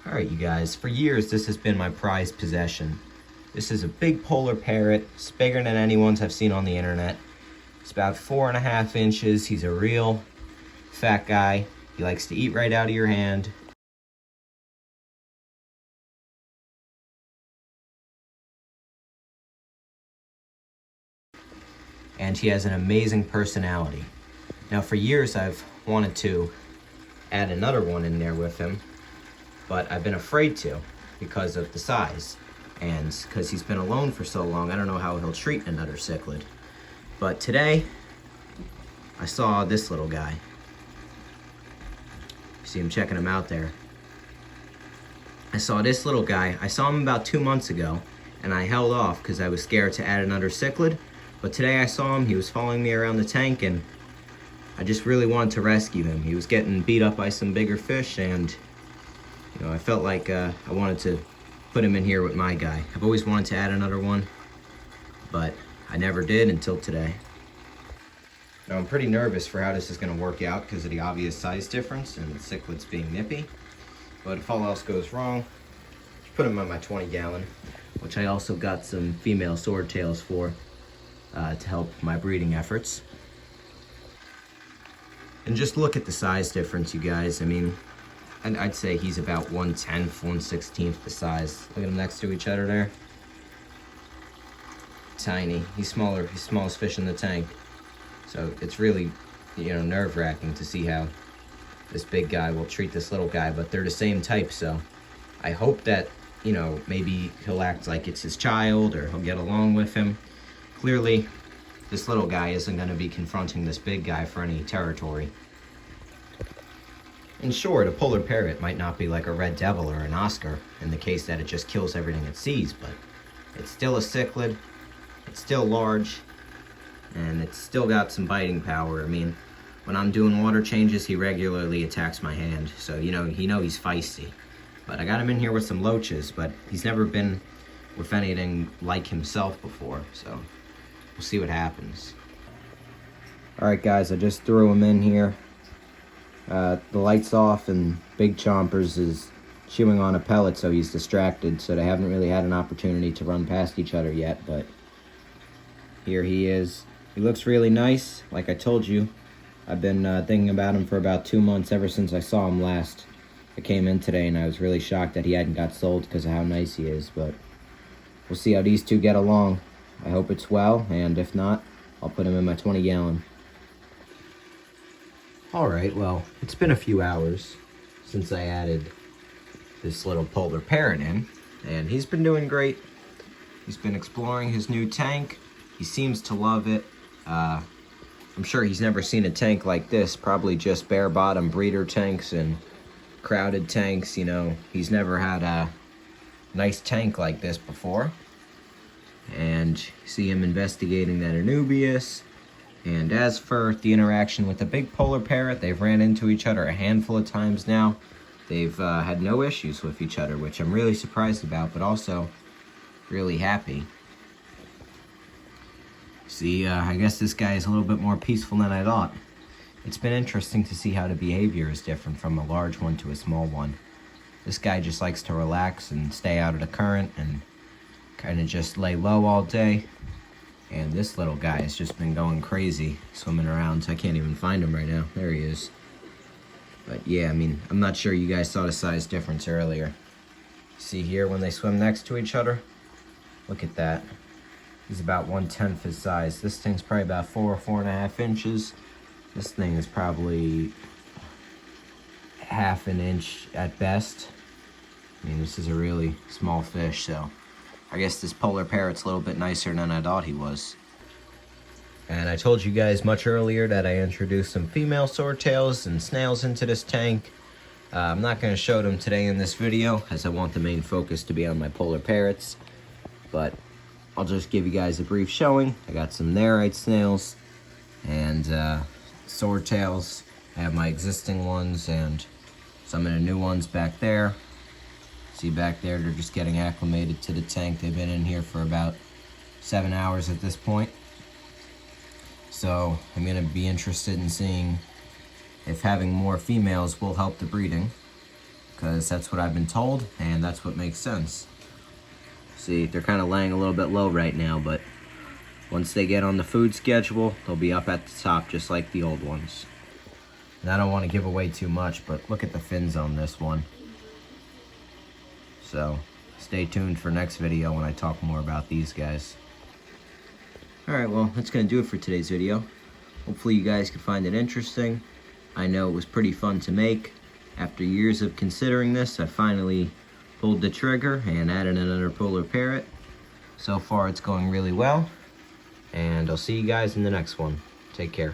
Alright you guys, for years this has been my prized possession. This is a big polar parrot. It's bigger than anyone's I've seen on the internet. It's about 4.5 inches. He's a real fat guy. He likes to eat right out of your hand. And he has an amazing personality. Now for years I've wanted to add another one in there with him, but I've been afraid to because of the size. And because he's been alone for so long, I don't know how he'll treat another cichlid. But today, I saw this little guy. You see him checking him out there. I saw this little guy. I saw him about 2 months ago, and I held off because I was scared to add another cichlid. But today I saw him, he was following me around the tank, and I just really wanted to rescue him. He was getting beat up by some bigger fish, and you know, I felt like I wanted to put him in here with my guy. I've always wanted to add another one, but I never did until today. Now I'm pretty nervous for how this is going to work out because of the obvious size difference and the cichlids being nippy. But if all else goes wrong, just put him on my 20 gallon, which I also got some female swordtails for to help my breeding efforts. And just look at the size difference, you guys. I mean, I'd say he's about 1/10, 1/16 the size. Look at them next to each other there. Tiny. He's smaller. He's the smallest fish in the tank. So it's really, you know, nerve-wracking to see how this big guy will treat this little guy, but they're the same type, so I hope that, you know, maybe he'll act like it's his child or he'll get along with him. Clearly, this little guy isn't going to be confronting this big guy for any territory. And sure, the polar parrot might not be like a red devil or an Oscar in the case that it just kills everything it sees, but it's still a cichlid, it's still large, and it's still got some biting power. I mean, when I'm doing water changes, he regularly attacks my hand, so you know he's feisty. But I got him in here with some loaches, but he's never been with anything like himself before, so we'll see what happens. Alright guys, I just threw him in here. The light's off and Big Chompers is chewing on a pellet, so he's distracted, so they haven't really had an opportunity to run past each other yet, but here he is. He looks really nice. Like I told you, I've been thinking about him for about 2 months, ever since I saw him last. I came in today and I was really shocked that he hadn't got sold because of how nice he is, but we'll see how these two get along. I hope it's well, and if not, I'll put him in my 20 gallon. Alright, well, it's been a few hours since I added this little polar parrot in, and he's been doing great. He's been exploring his new tank. He seems to love it. I'm sure he's never seen a tank like this, probably just bare bottom breeder tanks and crowded tanks, you know. He's never had a nice tank like this before. And you see him investigating that Anubias. And as for the interaction with the big polar parrot, they've ran into each other a handful of times now. They've had no issues with each other, which I'm really surprised about, but also really happy. See, I guess this guy is a little bit more peaceful than I thought. It's been interesting to see how the behavior is different from a large one to a small one. This guy just likes to relax and stay out of the current and kind of just lay low all day. And this little guy has just been going crazy, swimming around, so I can't even find him right now. There he is. But yeah, I mean, I'm not sure you guys saw the size difference earlier. See here when they swim next to each other? Look at that. He's about 1/10 his size. This thing's probably about 4.5 inches. This thing is probably half an inch at best. I mean, this is a really small fish, so I guess this polar parrot's a little bit nicer than I thought he was. And I told you guys much earlier that I introduced some female swordtails and snails into this tank. I'm not going to show them today in this video, as I want the main focus to be on my polar parrots. But I'll just give you guys a brief showing. I got some Nerite snails and swordtails. I have my existing ones and some of the new ones back there. See back there, they're just getting acclimated to the tank. They've been in here for about 7 hours at this point. So I'm going to be interested in seeing if having more females will help the breeding, because that's what I've been told, and that's what makes sense. See, they're kind of laying a little bit low right now, but once they get on the food schedule, they'll be up at the top just like the old ones. And I don't want to give away too much, but look at the fins on this one. So stay tuned for next video when I talk more about these guys. Alright, well, that's going to do it for today's video. Hopefully you guys could find it interesting. I know it was pretty fun to make. After years of considering this, I finally pulled the trigger and added another polar parrot. So far it's going really well, and I'll see you guys in the next one. Take care.